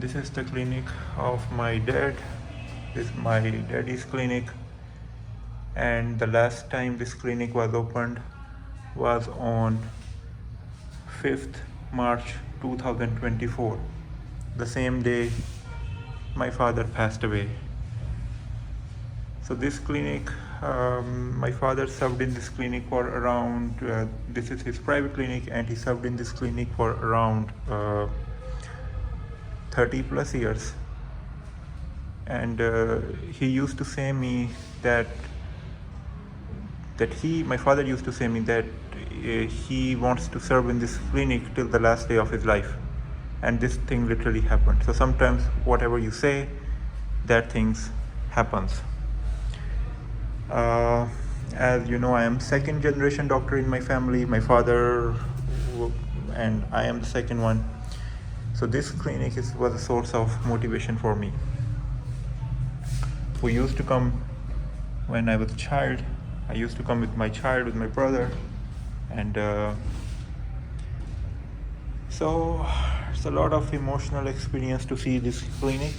This is the clinic of my dad. This is my daddy's clinic, and the last time this clinic was opened was on 5th March 2024, the same day my father passed away. So this clinic, my father served in this clinic for around, this is his private clinic, and he served in this clinic for around 30 plus years. And he used to say me that my father used to say me that he wants to serve in this clinic till the last day of his life. And this thing literally happened. So sometimes whatever you say, that things happens. As you know, I am second generation doctor in my family. My father and I am the second one. So this clinic was a source of motivation for me. We used to come when I was a child. I used to come with my child, with my brother, and so it's a lot of emotional experience to see this clinic.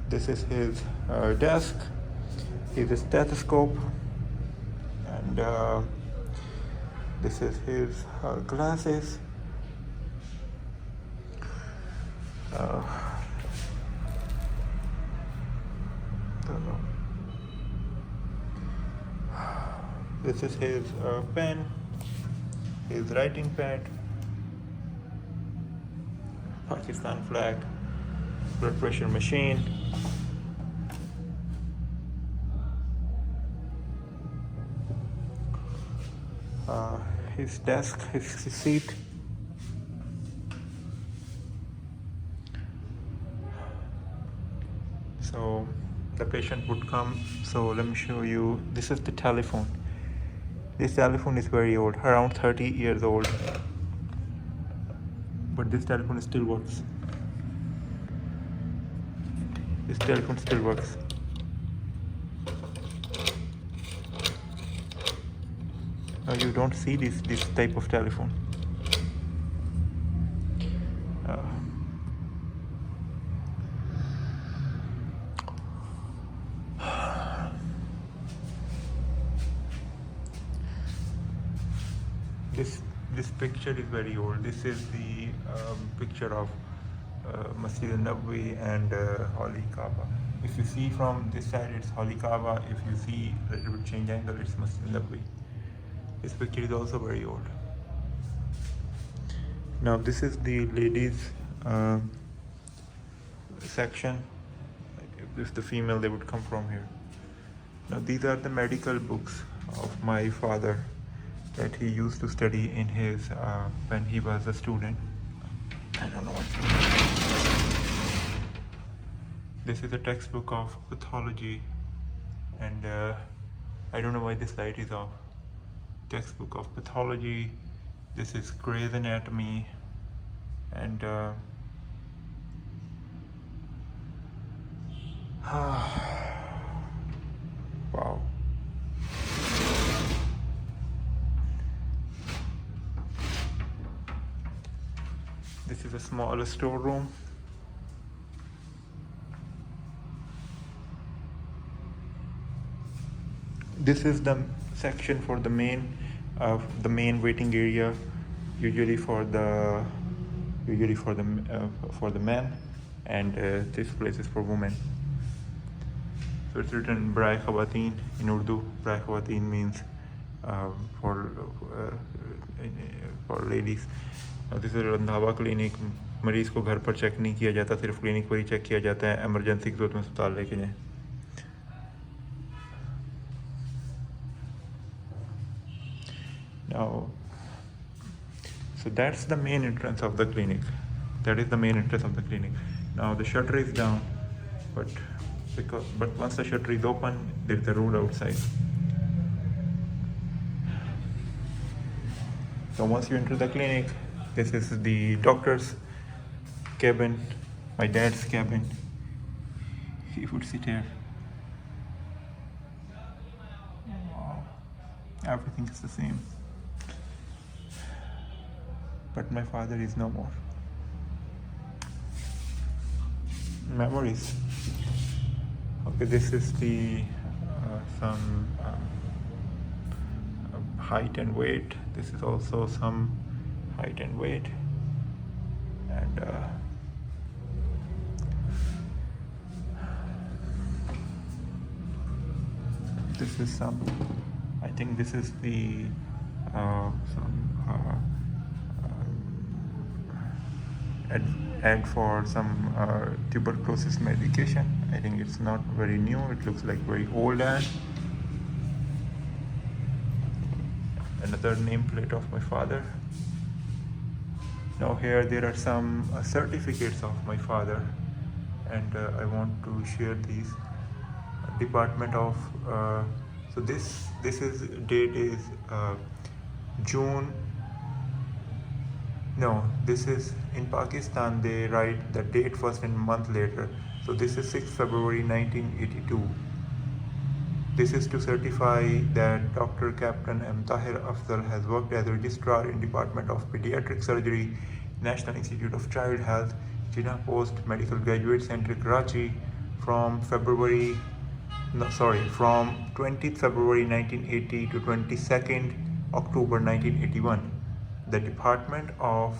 This is his desk, his stethoscope, and this is his glasses. This is his pen, his writing pad, Pakistan flag, blood pressure machine, his desk, his seat. So the patient would come. So let me show you. This is the telephone. This telephone is very old, around 30 years old. But this telephone still works. This telephone still works. Now you don't see this type of telephone. This picture is very old. This is the picture of Masjid al-Nabawi and Holy Kaaba. If you see from this side, it's Holy Kaaba. If you see a little bit change angle, it's Masjid al-Nabawi. This picture is also very old. Now this is the ladies section. If the female, they would come from here. Now these are the medical books of my father that he used to study in his when he was a student. I don't know what. This is a textbook of pathology, and I don't know why this light is off. Textbook of pathology. This is Gray's Anatomy, and wow. This is a smaller storeroom. This is the section for the main waiting area, usually for the men, and this place is for women. So it's written Baraye Khawateen in Urdu. Baraye Khawateen means for ladies. This is Randhawa clinic. मरीज़ को घर पर check नहीं किया जाता, सिर्फ clinic पर ही check किया जाता है. एमरजेंसी की जरूरत में अस्पताल लेके जाएं. Now, so that's the main entrance of the clinic. That is the main entrance of the clinic. Now the shutter is down, but once the shutter is open, there is a road outside. So once you enter the clinic, this is the doctor's cabin, my dad's cabin. He would sit here. Wow. Everything is the same. But my father is no more. memories. Okay, this is the some height and weight. This is also some height and weight, and this is some. I think this is the some ad for some tuberculosis medication. I think it's not very new. It looks like very old ad. Another nameplate of my father. Now here there are some certificates of my father, and I want to share these. Department of so this is date is June. No, this is in Pakistan. They write the date first and month later. So this is 6th February 1982. This is to certify that Dr. Captain M. Tahir Afzal has worked as a registrar in Department of Pediatric Surgery, National Institute of Child Health, Jinnah Post Medical Graduate Center, Karachi, from 20th February 1980 to 22nd October 1981. The Department of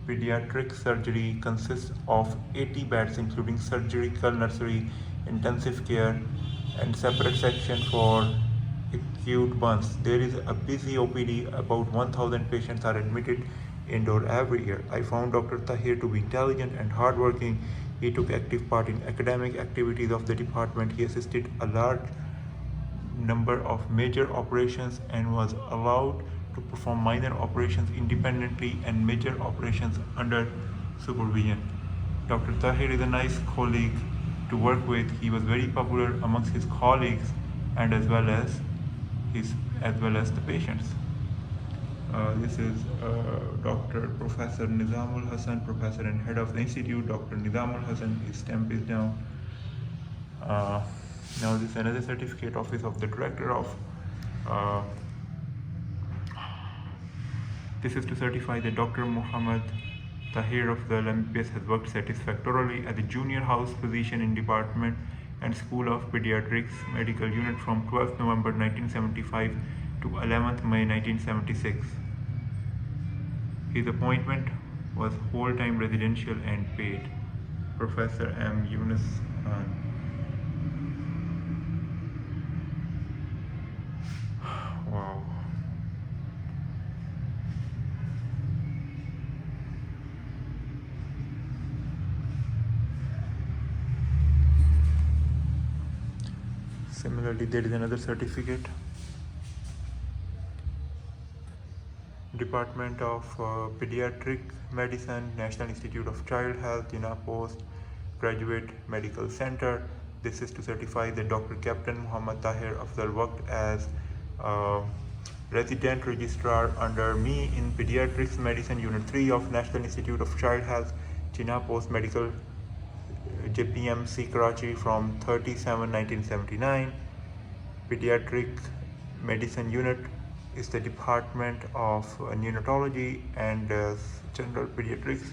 Pediatric Surgery consists of 80 beds, including surgical, nursery, intensive care, and separate section for acute burns. There is a busy OPD. About 1,000 patients are admitted indoor every year. I found Dr. Tahir to be intelligent and hardworking. He took active part in academic activities of the department. He assisted a large number of major operations and was allowed to perform minor operations independently and major operations under supervision. Dr. Tahir is a nice colleague to work with. He was very popular amongst his colleagues and as well as the patients. This is Dr. Professor Nizamul Hasan, professor and head of the institute. Dr. Nizamul Hasan, his stamp is down. Now this is another certificate, office of the director of. This is to certify that Dr. Muhammad Tahir of the MBBS has worked satisfactorily as a junior house physician in Department and School of Pediatrics Medical Unit from 12th November 1975 to 11th May 1976. His appointment was whole-time residential and paid. Professor M. Yunus Khan. Wow. Similarly, there is another certificate. Department of Pediatric Medicine, National Institute of Child Health, Jinnah Post Graduate Medical Center. This is to certify that Dr. Captain Muhammad Tahir Afzal worked as resident registrar under me in Pediatrics Medicine Unit 3 of National Institute of Child Health, Jinnah Post Medical JPMC Karachi from 30/7/1979. Pediatric Medicine Unit is the Department of Neonatology and General Pediatrics.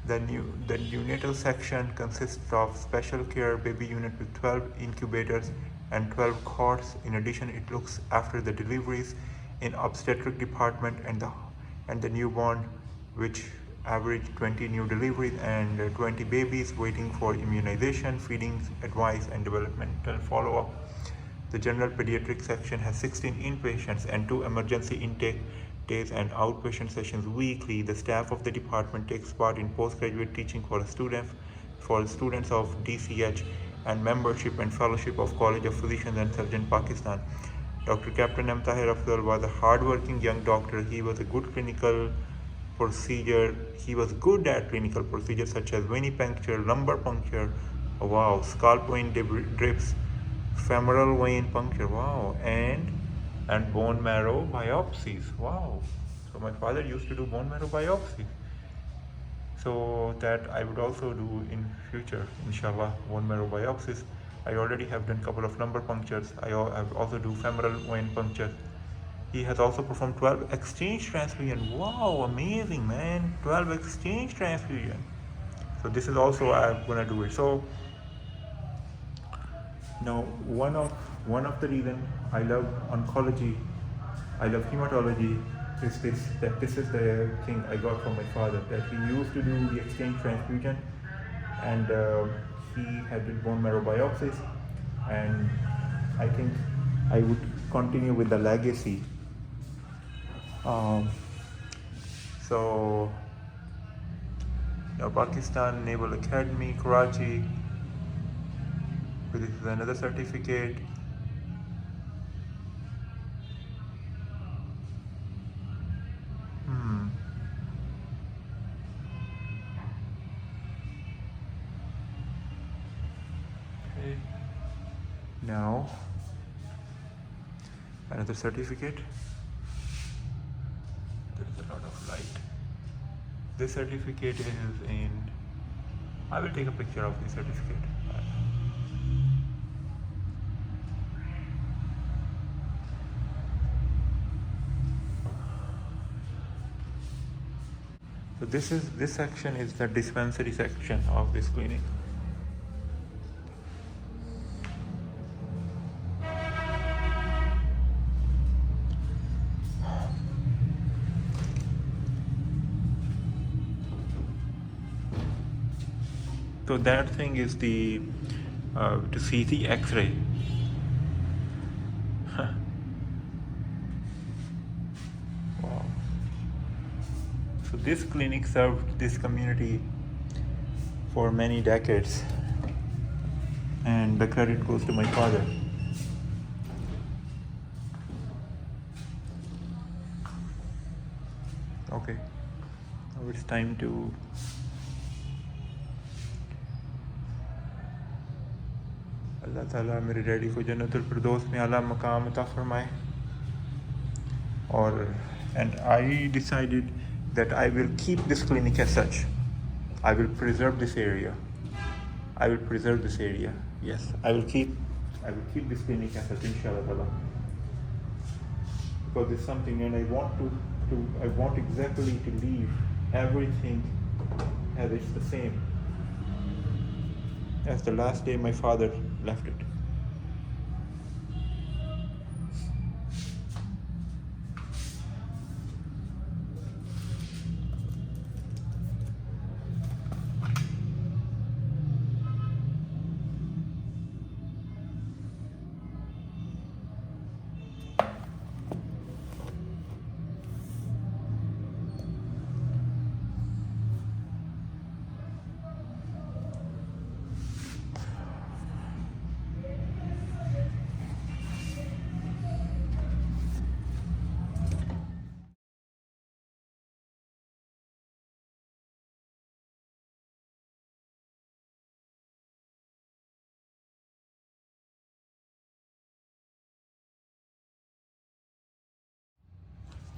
The neonatal section consists of special care baby unit with 12 incubators and 12 cots. In addition, it looks after the deliveries in obstetric department and the newborn, which average 20 new deliveries and 20 babies waiting for immunization, feeding, advice, and developmental follow-up. The general pediatric section has 16 inpatients and 2 emergency intake days and outpatient sessions weekly. The staff of the department takes part in postgraduate teaching for students of DCH and membership and fellowship of College of Physicians and Surgeons Pakistan. Dr. Captain M. Tahir Afzal was a hard-working young doctor. He was good at clinical procedures such as vein puncture, lumbar puncture, wow, scalp vein drips, femoral vein puncture, wow, and bone marrow biopsies, wow. So my father used to do bone marrow biopsies, so that I would also do in future, inshallah, bone marrow biopsies. I already have done a couple of lumbar punctures. I also do femoral vein puncture. He has also performed 12 exchange transfusion. Wow, amazing, man. 12 exchange transfusion. So this is also I'm gonna do it. So now one of the reason I love oncology, I love hematology is this is the thing I got from my father, that he used to do the exchange transfusion, and he had did bone marrow biopsies, and I think I would continue with the legacy. Um, so Pakistan Naval Academy, Karachi. So this is another certificate. Okay. Now another certificate. There is a lot of light. This certificate is in. I will take a picture of this certificate. So this section is the dispensary section of this clinic. So that thing is the to see the X-ray. Wow. So this clinic served this community for many decades, and the credit goes to my father. Okay, now it's time to अल्लाह ताला मेरे daddy को जन्नतुल फिरदौस में आला मकाम अता फरमाए. और and I decided that I will keep this clinic as such. I will preserve this area. I will preserve this area. Yes, I will keep this clinic as such, inshallah ta'ala. Because it's something, and I want exactly to leave everything as it's the same as the last day my father left it.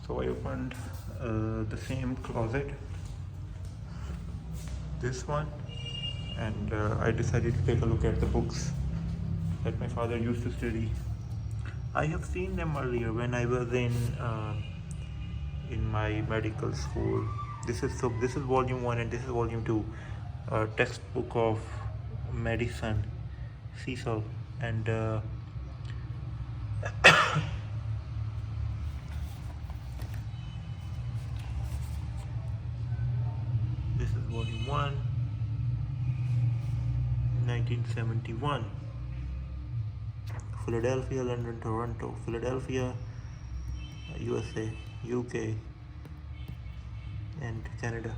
So I opened the same closet, this one, and I decided to take a look at the books that my father used to study. I have seen them earlier when I was in my medical school. This is volume 1 and this is volume 2, textbook of medicine, Cecil, and this is volume 1, 1971. Philadelphia, London, Toronto, Philadelphia, USA, UK, and Canada.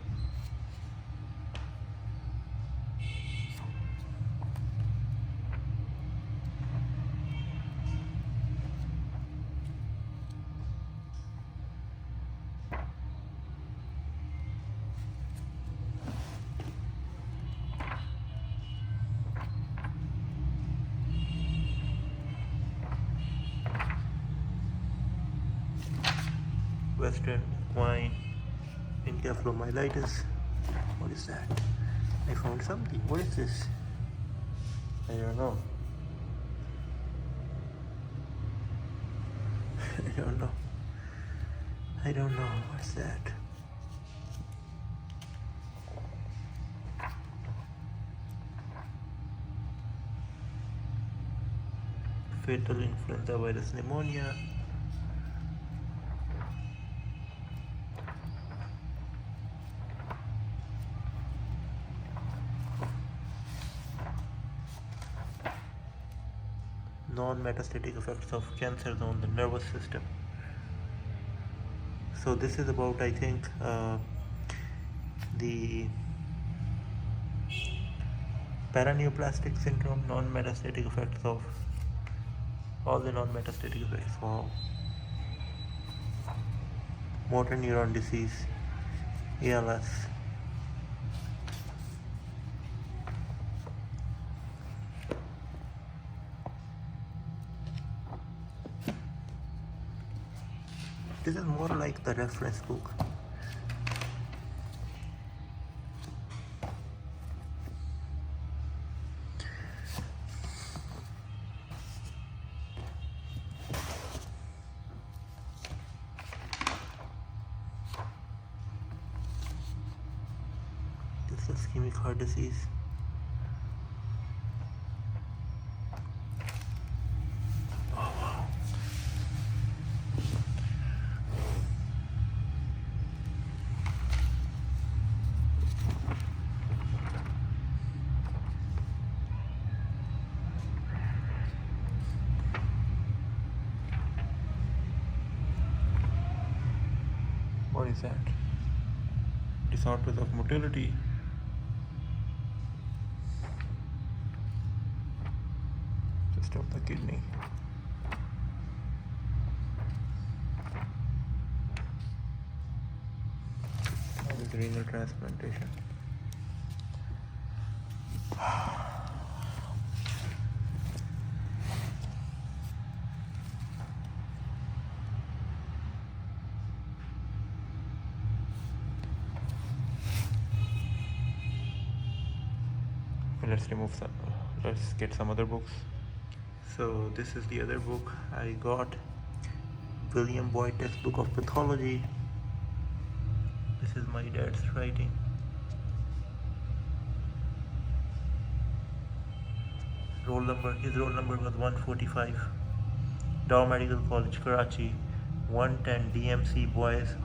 Western wine, encephalomyelitis. What is that? I found something. What is this? I don't know. I don't know. I don't know. What's that? non-fatal influenza virus pneumonia. Non-metastatic effects of cancer on the nervous system. So this is about, I think, the paraneoplastic syndrome, non-metastatic effects of all the non-metastatic effects of motor neuron disease, ALS. This is more like the reference book. This is ischemic heart disease. Oh wow. What is that? Disorders of motility. Just of the kidney. That is renal transplantation. Let's get some other books. So this is the other book I got, William Boyd Textbook of Pathology. This is my dad's writing. His roll number was 145. Dow Medical College, Karachi, 110 DMC Boys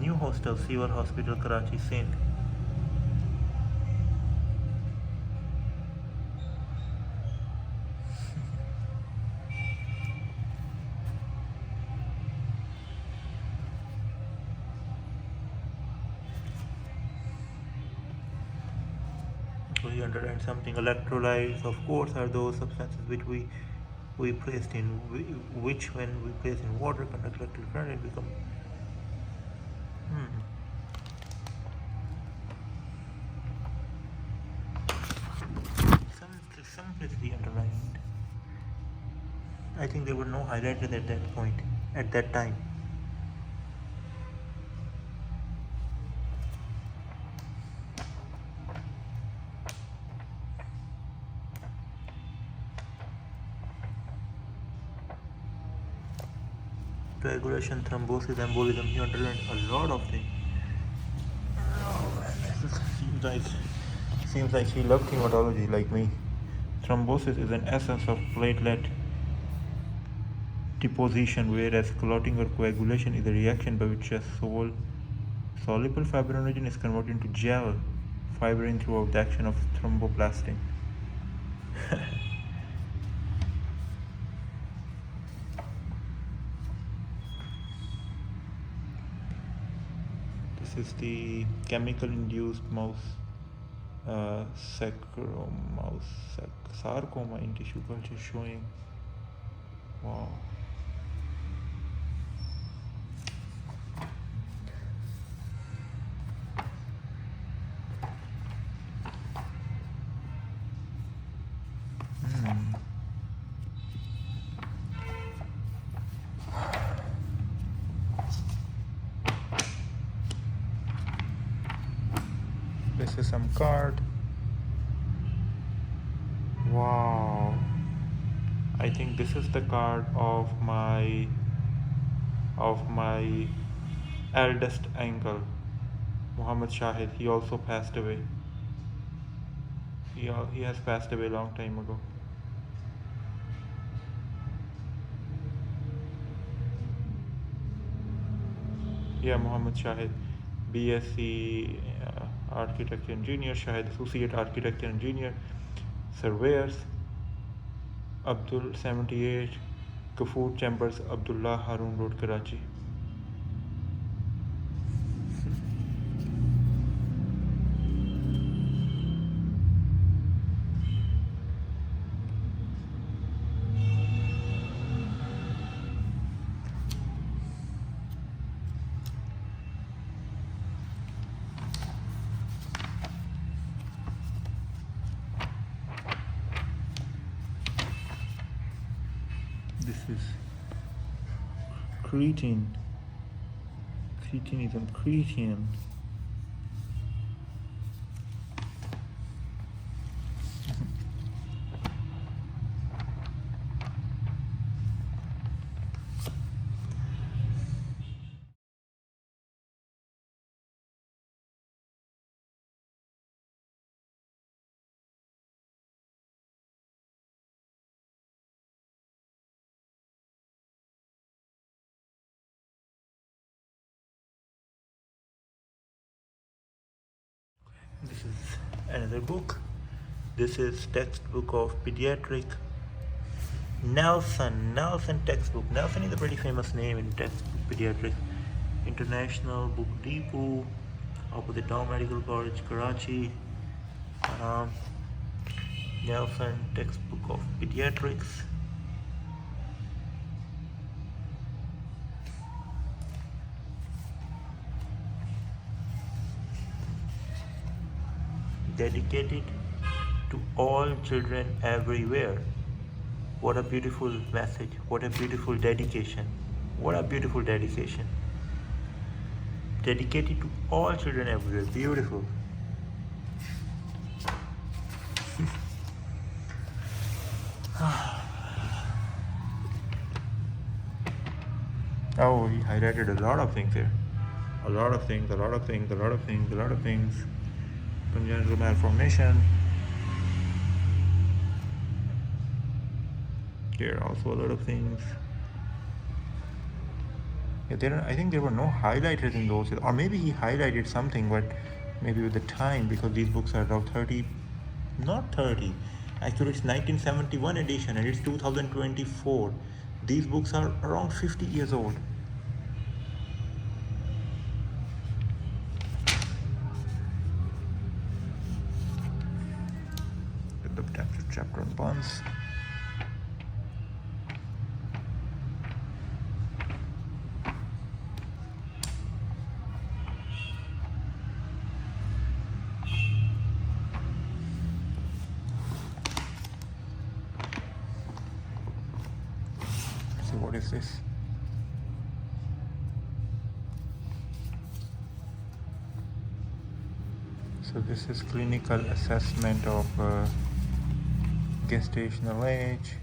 New Hostel, Civil Hospital, Karachi, Sindh. And something electrolytes, of course, are those substances which we placed in which when we place in water conduct electric current and become some places underlined. I think there were no highlighted at that point, at that time. Coagulation, thrombosis, embolism. He underlined a lot of things. Seems like he loved hematology like me. Thrombosis is an essence of platelet deposition, whereas clotting or coagulation is a reaction by which a soluble fibrinogen is converted into gel fibrin throughout the action of thromboplastin. This is the chemical induced sarcoma in tissue culture showing. Wow. This is some card. Wow. I think this is the card of my eldest uncle, Muhammad Shahid. He also passed away. He has passed away a long time ago. Yeah, Mohammed Shahid, BSc Architecture Engineer, Shahid Associate Architecture Engineer, Surveyors, Abdul 78, Kafur Chambers, Abdullah Harun Road, Karachi. This is Cretan. Cretinism, Cretan. This is another book. This is textbook of pediatric. Nelson textbook. Nelson is a pretty famous name in textbook pediatric. International Book Depot, opposite Dow Medical College, Karachi. Nelson textbook of pediatrics. Dedicated to all children everywhere. What a beautiful message. What a beautiful dedication. What a beautiful dedication. Dedicated to all children everywhere. Beautiful. Oh, he highlighted a lot of things here. A lot of things. Congenital malformation. There are also a lot of things. Yeah, I think there were no highlighters in those, or maybe he highlighted something, but maybe with the time, because these books are around 30, not 30. Actually, it's 1971 edition, and it's 2024. These books are around 50 years old. The chapter on buns. So what is this? So this is clinical assessment of gestational age.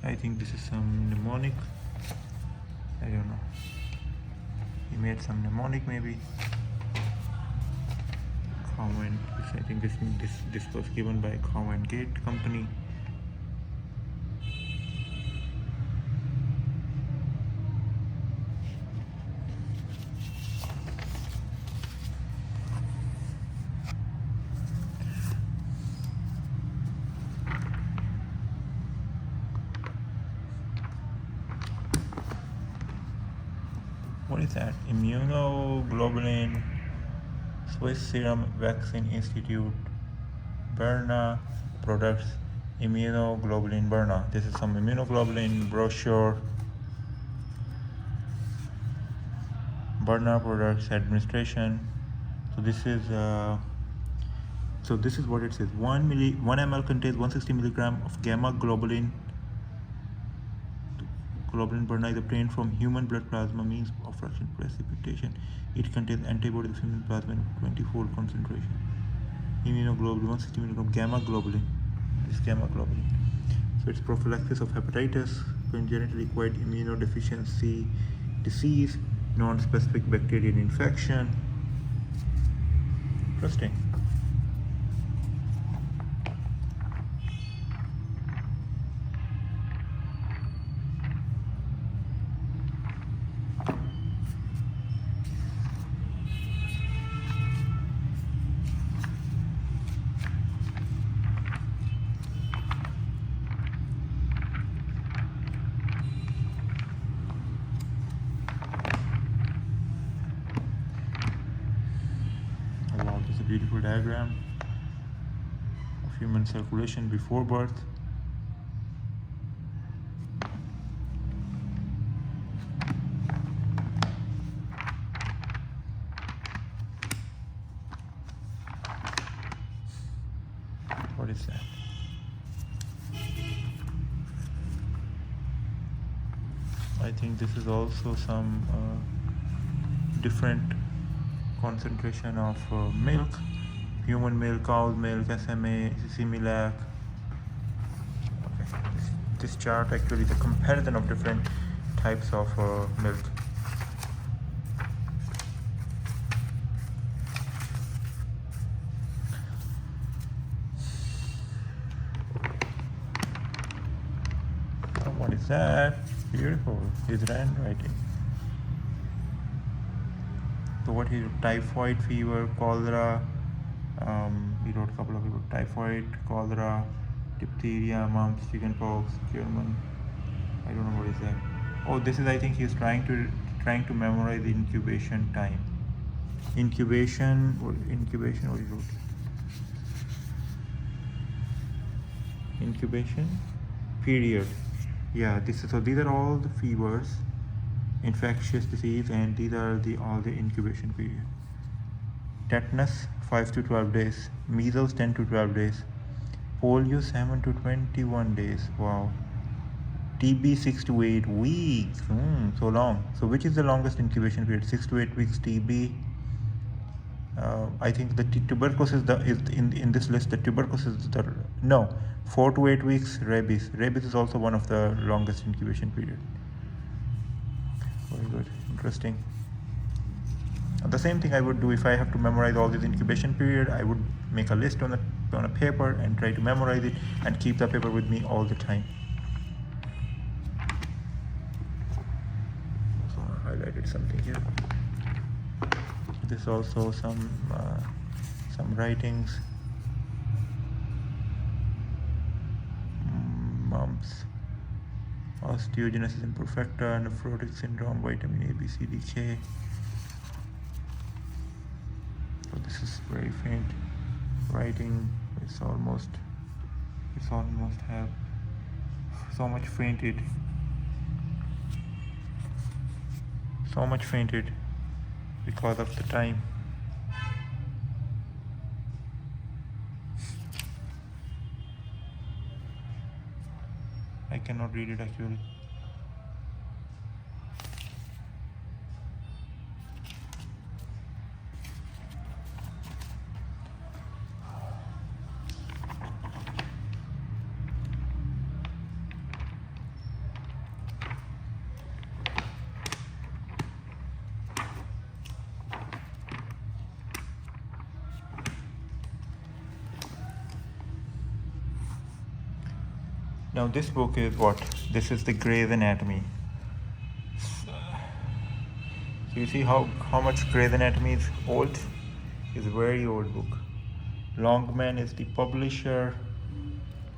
I think this is some mnemonic. I don't know. He made some mnemonic maybe. Common. I think this was given by Common Gate Company. What is that? Immunoglobulin, Swiss Serum Vaccine Institute, Berna products, immunoglobulin Berna. This is some immunoglobulin brochure. Berna products administration. So this is what it says. 1 ml contains 160 milligram of gamma globulin. Globulin Berna is obtained from human blood plasma means of fraction precipitation. It contains antibody to human plasma in 20-fold concentration. Immunoglobulin 160 milligram gamma globulin. This gamma globulin. So it's prophylaxis of hepatitis, congenitally acquired immunodeficiency disease, non-specific bacterial infection. Interesting. beautiful diagram of human circulation before birth. What is that? I think this is also some different concentration of milk, human milk, cow's milk, SMA, Similac. Okay. This chart actually is a comparison of different types of milk. What is that? Beautiful. His handwriting. So what he wrote? Typhoid fever, cholera. He wrote a couple of people. Typhoid, cholera, diphtheria, mumps, chickenpox, German. I don't know what is that. Oh, this is, I think he's trying to memorize the incubation time. Incubation. What he wrote? Incubation period. Yeah, these are all the fevers, infectious disease, and these are all the incubation period. Tetanus 5 to 12 days, measles 10 to 12 days, polio 7 to 21 days. Wow. TB 6 to 8 weeks. So long. So which is the longest incubation period? 6 to 8 weeks TB. I think the tuberculosis is in this list. The tuberculosis is 4 to 8 weeks. Rabies is also one of the longest incubation period. Very good, interesting. The same thing I would do if I have to memorize all this incubation period. I would make a list on a paper and try to memorize it and keep the paper with me all the time. So I highlighted something here. This also some writings. Mumps, osteogenesis imperfecta, nephrotic syndrome, vitamin A, B, C, D, K. So this is very faint writing. It's almost have so much fainted because of the time. I cannot read it actually. Now this book is what? This is the Gray's Anatomy. So you see how much Gray's Anatomy is old? It's a very old book. Longman is the publisher.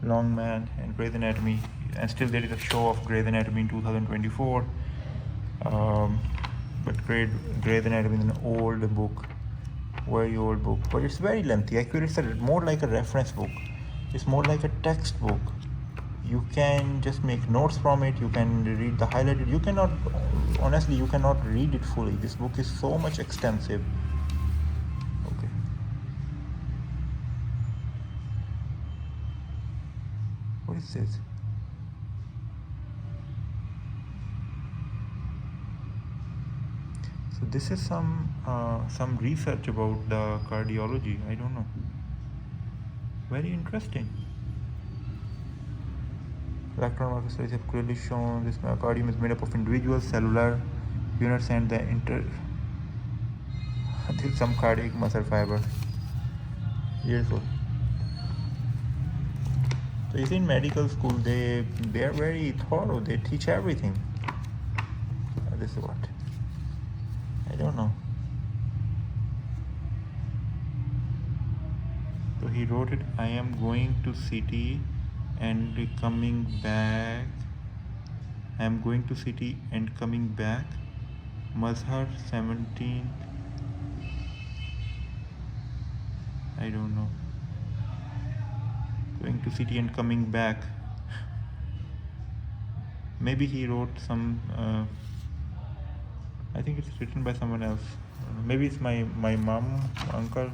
Longman and Gray's Anatomy, and still there is a show of Gray's Anatomy in 2024. But Gray's Anatomy is an old book, very old book, but it's very lengthy. Actually, it's more like a reference book. It's more like a textbook. You can just make notes from it. You can read the highlighted. You cannot read it fully. This book is so much extensive. Okay. What is this? So this is some research about the cardiology. I don't know. Very interesting. Electron marker studies have clearly shown this myocardium is made up of individual cellular units and the there's some cardiac muscle fiber. Beautiful. So you see, in medical school they are very thorough. They teach everything. This is what? I don't know. So he wrote it. I am going to city and coming back. I am going to city and coming back. Mazhar 17. I don't know. Going to city and coming back. Maybe he wrote some. I think it's written by someone else. Maybe it's my mom, uncle.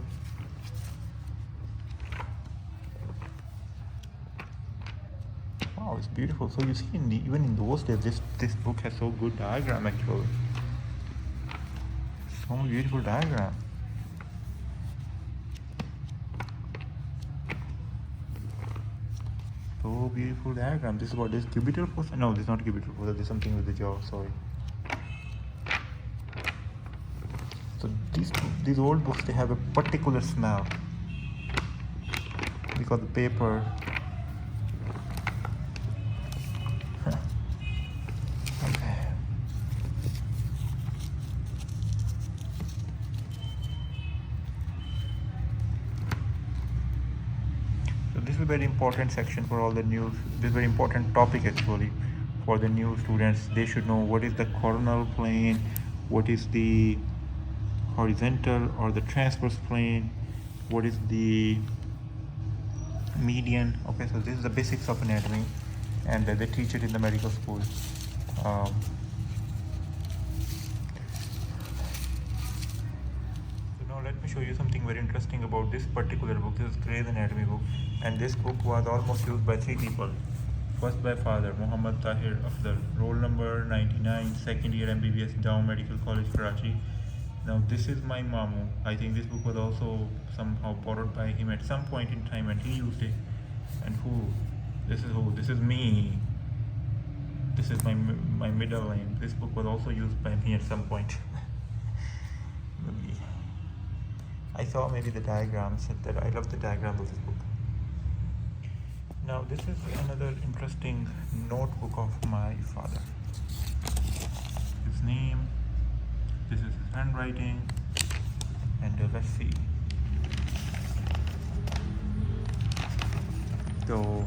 Wow, it's beautiful. So you see, even in those days, this book has so good diagram actually. So beautiful diagram. So beautiful diagram. This is what this cubital force. No, this is not cubital force. This is something with the jaw. Sorry. So these old books, they have a particular smell because the paper. Okay. So this is a very important section for all the news. This is a very important topic actually for the new students. They should know what is the coronal plane, what is the horizontal or the transverse plane, what is the median. Okay, so this is the basics of anatomy, and they teach it in the medical school. So now let me show you something very interesting about this particular book. This is Gray's Anatomy book, and this book was almost used by 3 people. First by father, Muhammad Tahir Afdal, roll number 99, second year MBBS, Dow Medical College, Karachi. Now this is my mamu. I think this book was also somehow borrowed by him at some point in time, and he used it. And who? This is who? This is me. This is my middle name. This book was also used by me at some point. Maybe I saw maybe the diagrams, and that I love the diagram of this book. Now this is another interesting notebook of my father. His name. This is his handwriting, and let's see. So,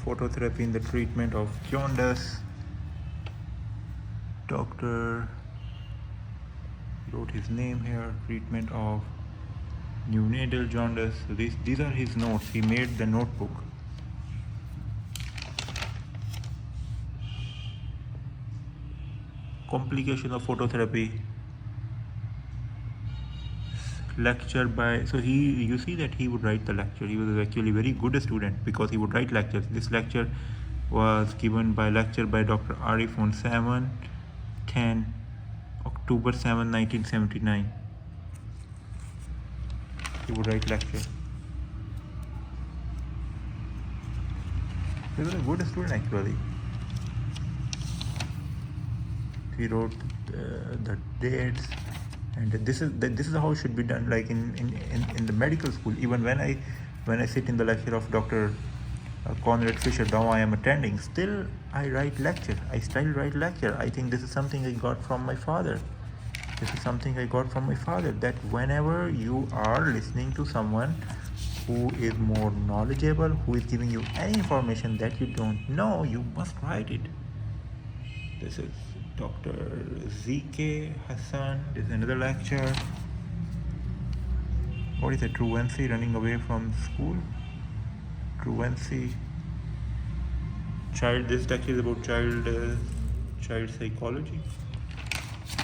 phototherapy in the treatment of jaundice. Doctor wrote his name here. Treatment of neonatal jaundice. So these are his notes. He made the notebook. Complication of phototherapy. Lecture by, so you see that he would write the lecture. He was actually very good student because he would write lectures. This lecture was given by Dr. Arif on 10 October 7, 1979. He would write lecture. He was a good student actually. He wrote the dates, and this is how it should be done. Like in the medical school, even when I sit in the lecture of Dr. Conrad Fisher, now I am attending, still I write lecture. I still write lecture. I think this is something I got from my father. That whenever you are listening to someone who is more knowledgeable, who is giving you any information that you don't know, you must write it. This is Dr. Z.K. Hassan. This is another lecture. What is it? Truancy, running away from school. Truancy. This lecture is about child psychology.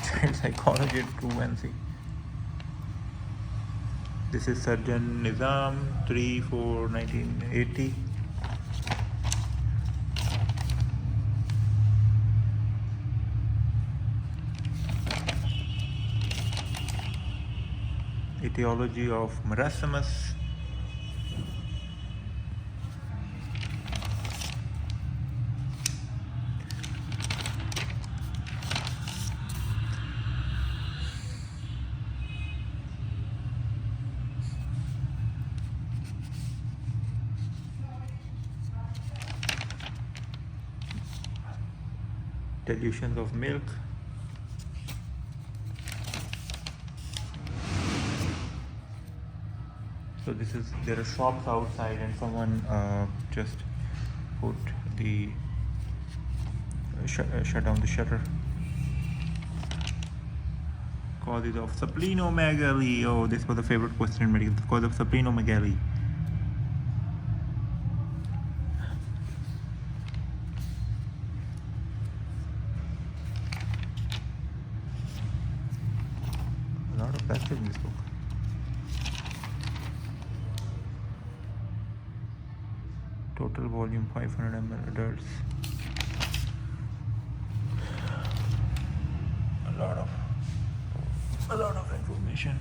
Child psychology at Truancy. This is Surgeon Nizam, 3/4/1980. Etiology of marasmus. Dilutions of milk. So there are shops outside, and someone just put the shut down the shutter. Causes of splenomegaly. Oh, this was a favorite question in medical. The cause of splenomegaly. A lot of passage in this book. Total volume 500 ml adults. A lot of information.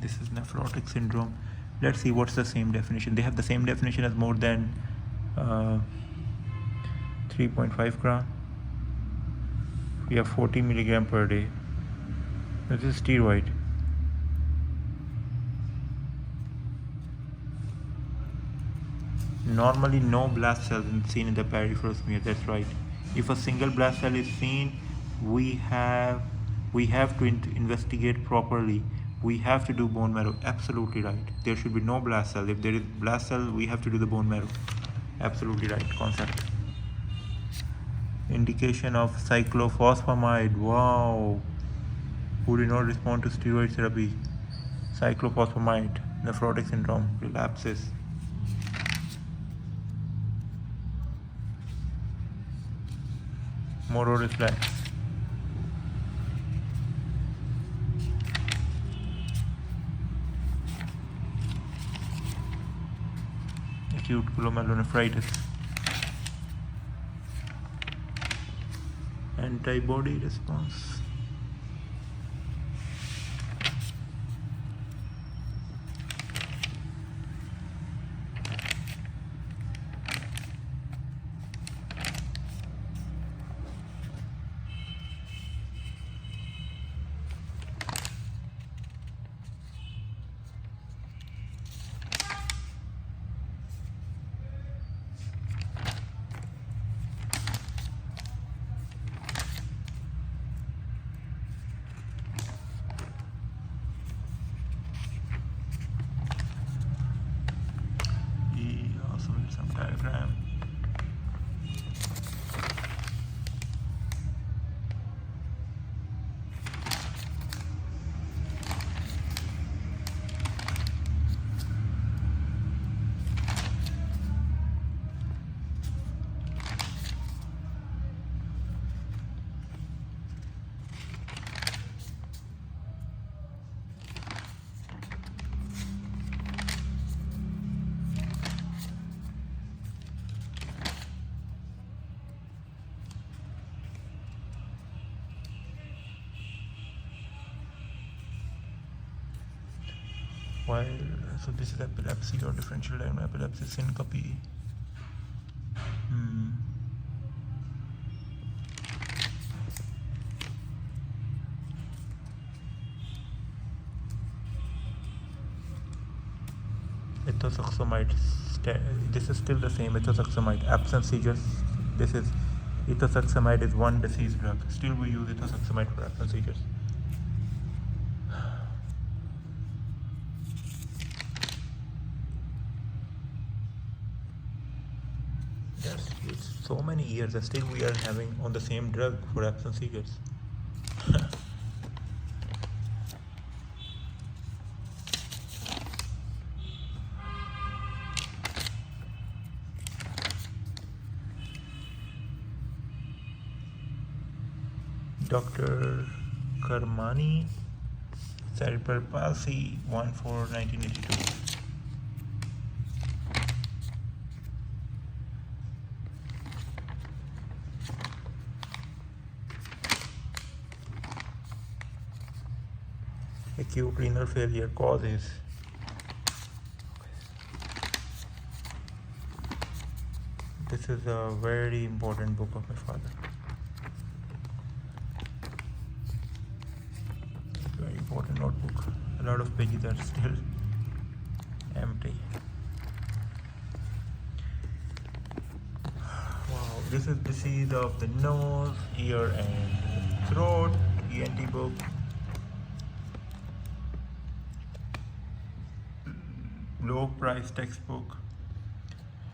This is nephrotic syndrome. Let's see what's the same definition. They have the same definition as more than 3.5 gram. We have 40 milligram per day. This is steroid. Normally no blast cells seen in the peripheral smear. That's right. If a single blast cell is seen, we have to investigate properly. We have to do bone marrow. Absolutely right. There should be no blast cell. If there is blast cell, we have to do the bone marrow. Absolutely right concept. Indication of cyclophosphamide. Wow. Who did not respond to steroid therapy? Cyclophosphamide. Nephrotic syndrome. Relapses. Moro reflex. Acute glomerulonephritis. Antibody response. Diagram. While, so this is epilepsy or differential diagnosis epilepsy syncope. Ethosuximide. This is still the same. Ethosuximide. Absence seizures. This is ethosuximide is one disease drug. Still we use ethosuximide for absence seizures. It's so many years and still we are having on the same drug for absence seizures. Dr. Karmani, cerebral palsy, 1/4/1982. Acute renal failure causes. This is a very important book of my father. Very important notebook. A lot of pages are still empty. Wow, this is disease of the nose, ear, and throat. ENT book. Low price textbook.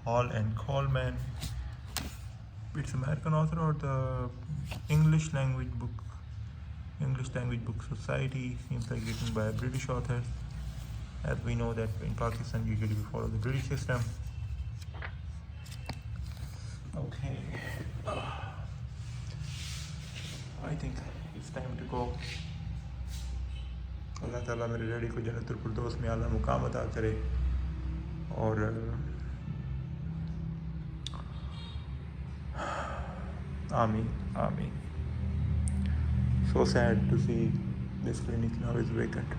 Hall and Coleman. It's American author or the English language book. English Language Book Society, seems like written by a British author. As we know that in Pakistan usually we follow the British system. Okay. I think it's time to go. अल्लाह ताला मेरे daddy को जन्नतुल फिरदौस में आला मुकाम अता करे और आमीन आमीन. So sad to see this clinic now is vacant.